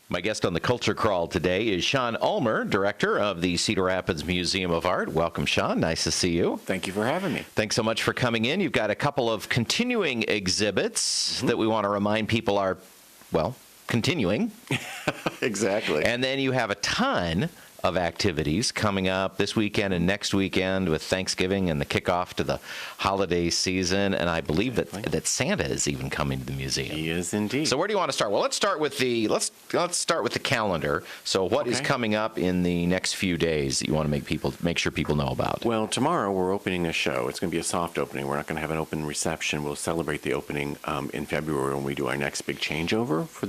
My guest on the Culture Crawl today is Sean Ulmer, director of the Cedar Rapids Museum of Art. Welcome, Sean. Nice to see you. Thank you for having me. Thanks so much for coming in. You've got a couple of continuing exhibits that we want to remind people are, well, continuing. Exactly. And then you have a ton of activities coming up this weekend and next weekend with Thanksgiving and the kickoff to the holiday season. And I believe that Santa is even coming to the museum. He is indeed. So where do you want to start? Well, let's start with the calendar. So what is coming up in the next few days that you want to make sure people know about? Well, tomorrow we're opening a show. It's going to be a soft opening. We're not going to have an open reception. We'll celebrate the opening in February when we do our next big changeover for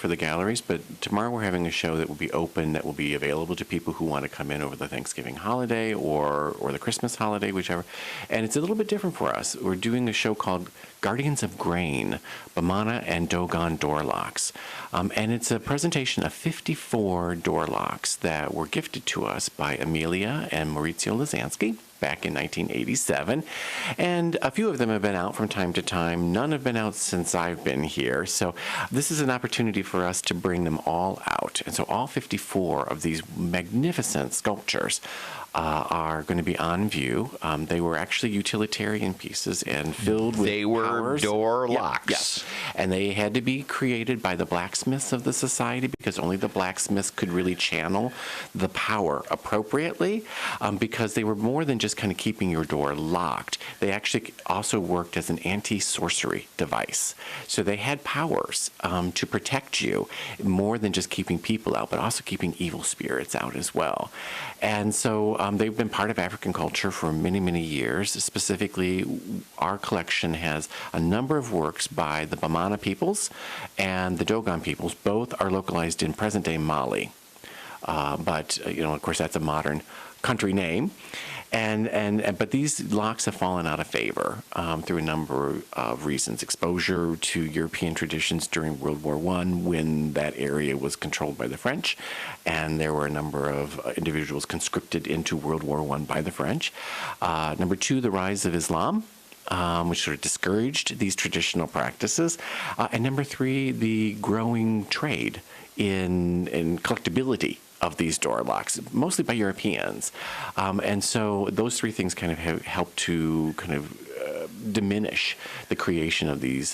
the galleries. But tomorrow we're having a show that will be open, that will be available to people who want to come in over the Thanksgiving holiday or the Christmas holiday, whichever. And it's a little bit different for us. We're doing a show called Guardians of Grain, Bamana and Dogon door locks. And it's a presentation of 54 door locks that were gifted to us by Amelia and Maurizio Lazansky back in 1987. And a few of them have been out from time to time. None have been out since I've been here. So this is an opportunity for us to bring them all out. And so all 54 of these magnificent sculptures are going to be on view. They were actually utilitarian pieces and filled with powers. Door locks. Yes. And they had to be created by the blacksmiths of the society because only the blacksmiths could really channel the power appropriately because they were more than just kind of keeping your door locked. They actually also worked as an anti-sorcery device. So they had powers to protect you more than just keeping people out, but also keeping evil spirits out as well. And so they've been part of African culture for many, many years. Specifically, our collection has a number of works by the Bamana peoples and the Dogon peoples. Both are localized in present-day Mali. But of course, that's a modern country name. But these locks have fallen out of favor through a number of reasons. Exposure to European traditions during World War I, when that area was controlled by the French, and there were a number of individuals conscripted into World War I by the French. Number two, the rise of Islam, which sort of discouraged these traditional practices. And number three, the growing trade in collectability of these door locks, mostly by Europeans. And so those three things kind of have helped to kind of diminish the creation of these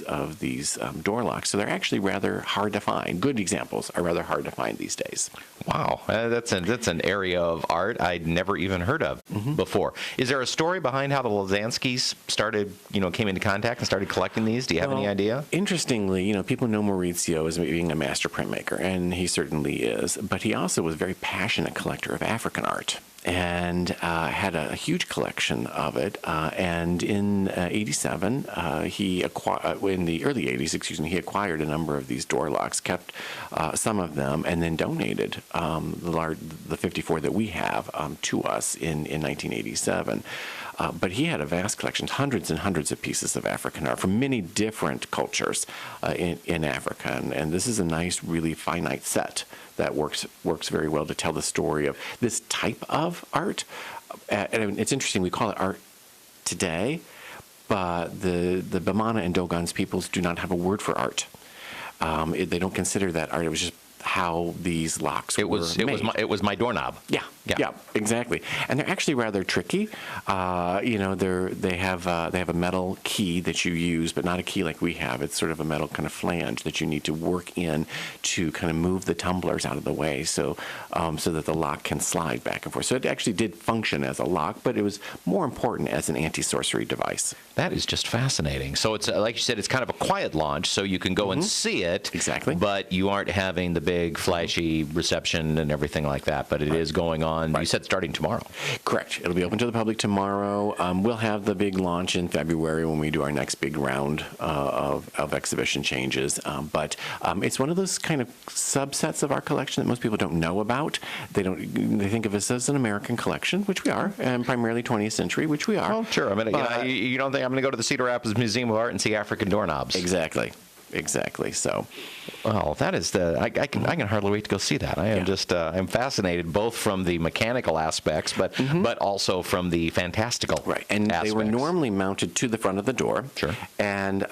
door locks. So they're actually rather hard to find. Good examples are rather hard to find these days. Wow, that's an area of art I'd never even heard of before. Is there a story behind how the Lazanskys came into contact and started collecting these? Do you have any idea? Interestingly, people know Maurizio as being a master printmaker, and he certainly is. But he also was a very passionate collector of African art, and had a huge collection of it. And in '87, in the early '80s, he acquired a number of these door locks, kept some of them, and then donated the 54 that we have to us in 1987. But he had a vast collection, hundreds and hundreds of pieces of African art from many different cultures in Africa. And this is a nice, really finite set that works very well to tell the story of this type of art. And it's interesting, we call it art today, but the Bamana and Dogons peoples do not have a word for art. They don't consider that art. It was just how these locks were made. It was my doorknob. Yeah, exactly. And they're actually rather tricky. They have a metal key that you use, but not a key like we have. It's sort of a metal kind of flange that you need to work in to kind of move the tumblers out of the way, so that the lock can slide back and forth. So it actually did function as a lock, but it was more important as an anti-sorcery device. That is just fascinating. So it's like you said, it's kind of a quiet launch, so you can go and see it. Exactly. But you aren't having the big flashy reception and everything like that. But it is going on. You said starting tomorrow. Correct. It'll be open to the public tomorrow. We'll have the big launch in February when we do our next big round of exhibition changes. But it's one of those kind of subsets of our collection that most people don't know about. They think of us as an American collection, which we are, and primarily 20th century, which we are. Well, sure. I mean, you don't think I'm going to go to the Cedar Rapids Museum of Art and see African doorknobs? Exactly. exactly. So, Well, that is I can hardly wait to go see that. I am just I'm fascinated both from the mechanical aspects, but also from the fantastical right. And aspects. they were normally mounted to the front of the door. Sure. And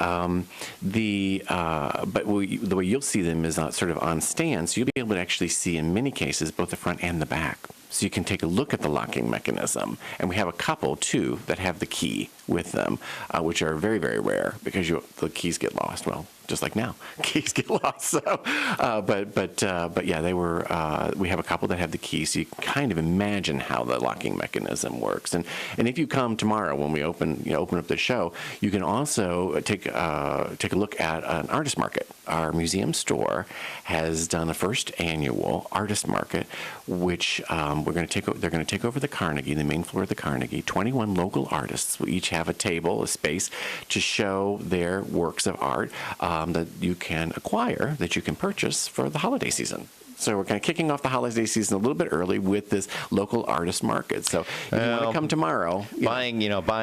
the way you'll see them is sort of on stands. So you'll be able to actually see in many cases both the front and the back. So you can take a look at the locking mechanism. And we have a couple, too, that have the key with them, which are very, very rare because the keys get lost. Well, just like now, keys get lost. So, but yeah, we have a couple that have the key, so you can kind of imagine how the locking mechanism works. And if you come tomorrow when we open up the show, you can also take a look at an artist market. Our museum store has done a first annual artist market, which they're going to take over the Carnegie, the main floor of the Carnegie. 21 local artists will each have a table, a space to show their works of art that you can acquire, that you can purchase for the holiday season. So we're kind of kicking off the holiday season a little bit early with this local artist market. So if you want to come tomorrow, buying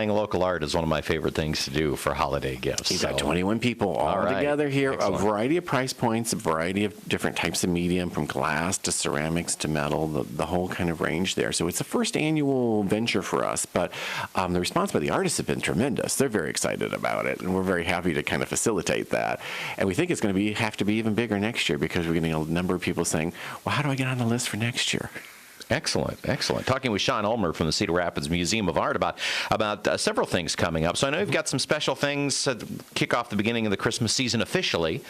local art is one of my favorite things to do for holiday gifts. You've got 21 people all together here, Excellent. A variety of price points, a variety of different types of medium, from glass to ceramics to metal, the whole kind of range there. So it's the first annual venture for us, but the response by the artists have been tremendous. They're very excited about it, and we're very happy to kind of facilitate that. And we think it's going to have to be even bigger next year because we're getting a number of people saying, well, how do I get on the list for next year? Excellent. Talking with Sean Ulmer from the Cedar Rapids Museum of Art about several things coming up. So I know you've got some special things to kick off the beginning of the Christmas season officially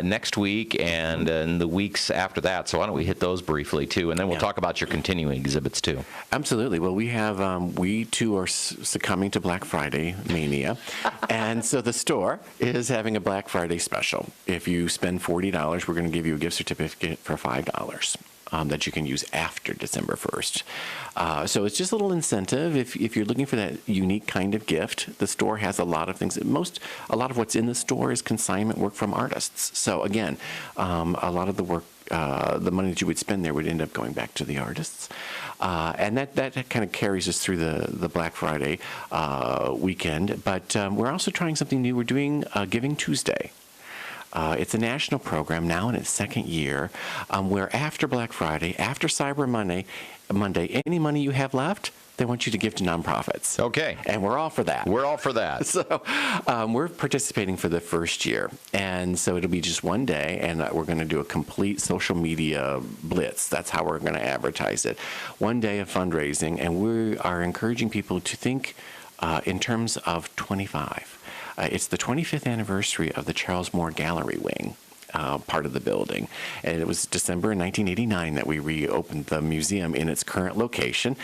next week and in the weeks after that. So why don't we hit those briefly too, and then we'll talk about your continuing exhibits too. Absolutely. Well, we too are succumbing to Black Friday mania, and so the store is having a Black Friday special. If you spend $40, we're going to give you a gift certificate for $5. That you can use after December 1st. So it's just a little incentive. If you're looking for that unique kind of gift, the store has a lot of things. A lot of what's in the store is consignment work from artists. So again, a lot of the work, the money that you would spend there would end up going back to the artists. And that kind of carries us through the Black Friday weekend. But we're also trying something new. We're doing Giving Tuesday. It's a national program now in its second year, where after Black Friday, after Cyber Monday, any money you have left, they want you to give to nonprofits. Okay. And we're all for that. We're all for that. So we're participating for the first year. And so it'll be just one day, and we're going to do a complete social media blitz. That's how we're going to advertise it. One day of fundraising, and we are encouraging people to think in terms of 25. It's the 25th anniversary of the Charles Moore Gallery Wing. Part of the building. And it was December 1989 that we reopened the museum in its current location.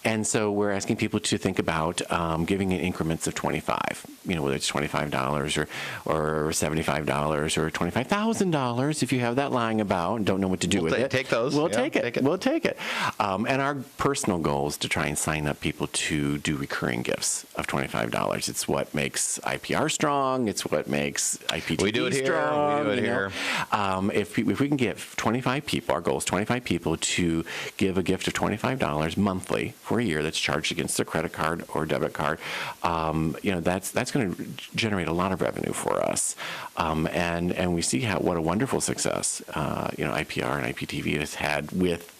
And so we're asking people to think about giving in increments of 25, whether it's $25 or $75 or $25,000 if you have that lying about and don't know what to do with it. Take those. We'll take it. We'll take it. And our personal goal is to try and sign up people to do recurring gifts of $25. It's what makes IPR strong. It's what makes IPTV we do it strong. We do it here. If we can get 25 people, our goal is 25 people to give a gift of $25 monthly for a year that's charged against their credit card or debit card. That's going to generate a lot of revenue for us. And we see what a wonderful success IPR and IPTV has had with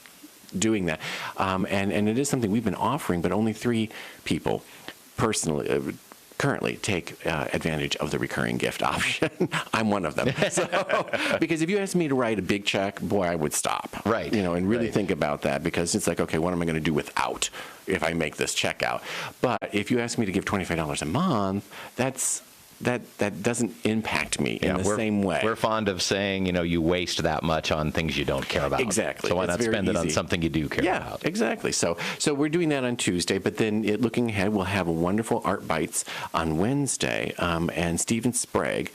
doing that. And it is something we've been offering, but only 3 people personally currently take advantage of the recurring gift option. I'm one of them. So, because if you asked me to write a big check, boy, I would stop. Right. And really think about that, because it's like, okay, what am I going to do without if I make this check out? But if you ask me to give $25 a month, that doesn't impact me in the same way. We're fond of saying, you waste that much on things you don't care about. Exactly. So why not spend it on something you do care about? Yeah, exactly. So we're doing that on Tuesday, but then looking ahead, we'll have a wonderful Art Bites on Wednesday, and Stephen Sprague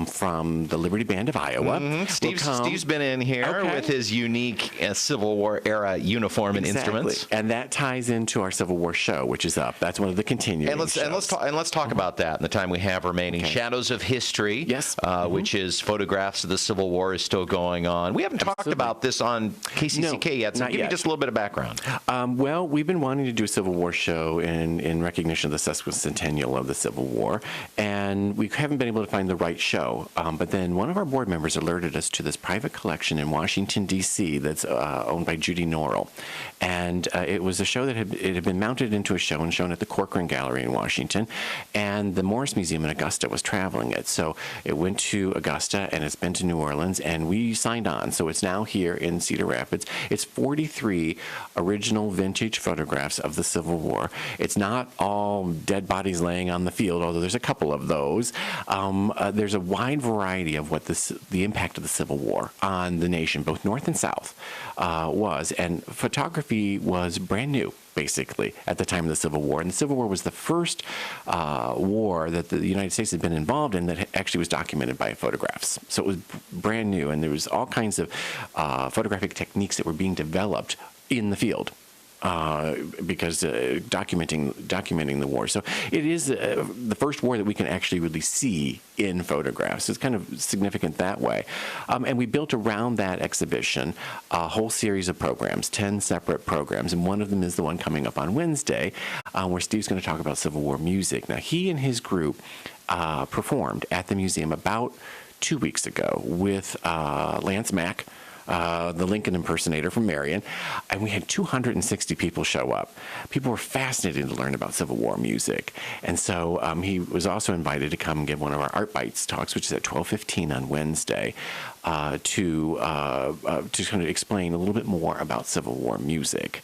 from the Liberty Band of Iowa. Steve's been in here with his unique Civil War era uniform and instruments. And that ties into our Civil War show, which is up. That's one of the continuing shows. And let's talk about that in the time we have remaining. remaining. Okay. Shadows of History, Yes. which is photographs of the Civil War, is still going on. We haven't talked about this on KCCK yet, so not give me yet. just a little bit of background. Well, we've been wanting to do a Civil War show in recognition of the sesquicentennial of the Civil War, and we haven't been able to find the right show. But then one of our board members alerted us to this private collection in Washington, D.C. that's owned by Judy Norrell. And it was a show that had been mounted into a show and shown at the Corcoran Gallery in Washington, and the Morris Museum in Augusta was traveling it. So it went to Augusta, and it's been to New Orleans, and we signed on. So it's now here in Cedar Rapids. It's 43 original vintage photographs of the Civil War. It's not all dead bodies laying on the field, although there's a couple of those. There's a wide variety of what the impact of the Civil War on the nation, both North and South, was. And photography was brand new, basically, at the time of the Civil War. And the Civil War was the first war that the United States had been involved in that actually was documented by photographs. So it was brand new, and there was all kinds of photographic techniques that were being developed in the field. Because documenting the war. So it is the first war that we can actually really see in photographs. It's kind of significant that way. And we built around that exhibition a whole series of programs, 10 separate programs, and one of them is the one coming up on Wednesday, where Steve's going to talk about Civil War music. Now, he and his group performed at the museum about 2 weeks ago with Lance Mack, the Lincoln impersonator from Marion, and we had 260 people show up. People were fascinated to learn about Civil War music, and so he was also invited to come and give one of our Art Bites talks, which is at 12:15 on Wednesday, to kind of explain a little bit more about Civil War music.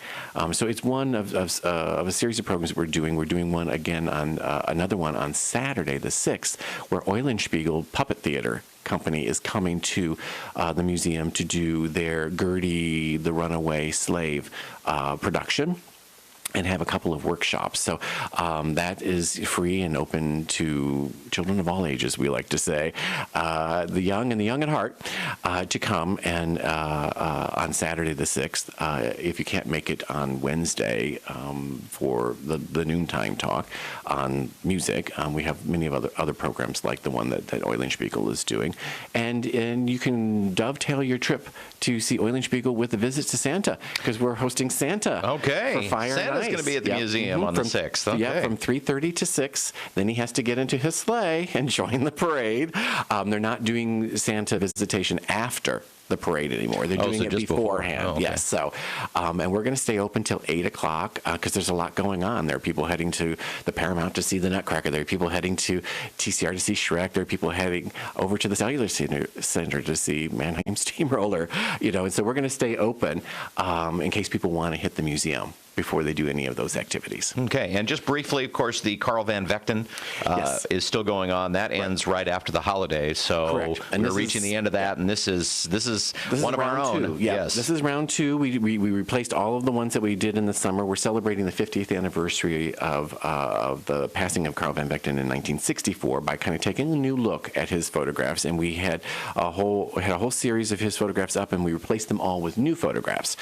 So it's one of a series of programs that we're doing. We're doing one again on another one on Saturday the 6th, where Eulenspiegel Puppet Theater Company is coming to the museum to do their Gertie the Runaway Slave production and have a couple of workshops. So that is free and open to children of all ages, we like to say, the young and the young at heart, to come and on Saturday the 6th, if you can't make it on Wednesday for the noontime talk on music, we have many of other programs like the one that Eulenspiegel is doing. And you can dovetail your trip to see Eulenspiegel with a visit to Santa, because we're hosting Santa for Fire Santa's going to be at the museum on the 6th. Okay. Yeah, from 3:30 to 6. Then he has to get into his sleigh and join the parade. They're not doing Santa visitation after the parade anymore. They're doing it just beforehand. before. Oh, okay. Yes. So, and we're going to stay open till 8 o'clock because there's a lot going on. There are people heading to the Paramount to see the Nutcracker. There are people heading to TCR to see Shrek. There are people heading over to the Cellular Center to see Mannheim Steamroller. And so we're going to stay open in case people want to hit the museum before they do any of those activities. Okay, and just briefly, of course, the Carl Van Vechten is still going on. That ends right after the holidays, so we're reaching the end of that, and this is one of our own. Yes, this is round 2. We replaced all of the ones that we did in the summer. We're celebrating the 50th anniversary of the passing of Carl Van Vechten in 1964 by kind of taking a new look at his photographs, and we had a whole series of his photographs up, and we replaced them all with new photographs.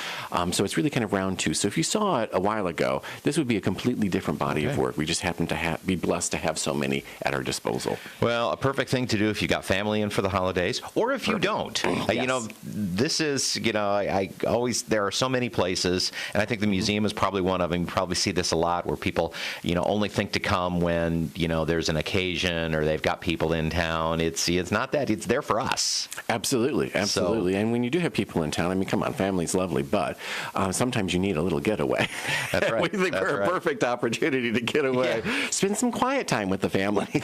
So it's really kind of round 2. So if you saw it a while ago, this would be a completely different body of work. We just happen to be blessed to have so many at our disposal. Well, a perfect thing to do if you got family in for the holidays, or if you don't. This is, I always, there are so many places, and I think the museum is probably one of them. You probably see this a lot where people, only think to come when, there's an occasion or they've got people in town. It's not that. It's there for us. Absolutely. So, and when you do have people in town, come on, family's lovely, but sometimes you need a little getaway. That's right. We think we're a perfect opportunity to get away. Yeah. Spend some quiet time with the family.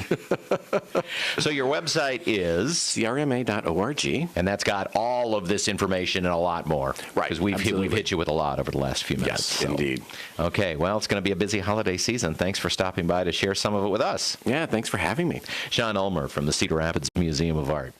So your website is? crma.org. And that's got all of this information and a lot more. Right. Because we've hit you with a lot over the last few minutes. Yes, indeed. Okay, well, it's going to be a busy holiday season. Thanks for stopping by to share some of it with us. Yeah, thanks for having me. Sean Ulmer from the Cedar Rapids Museum of Art.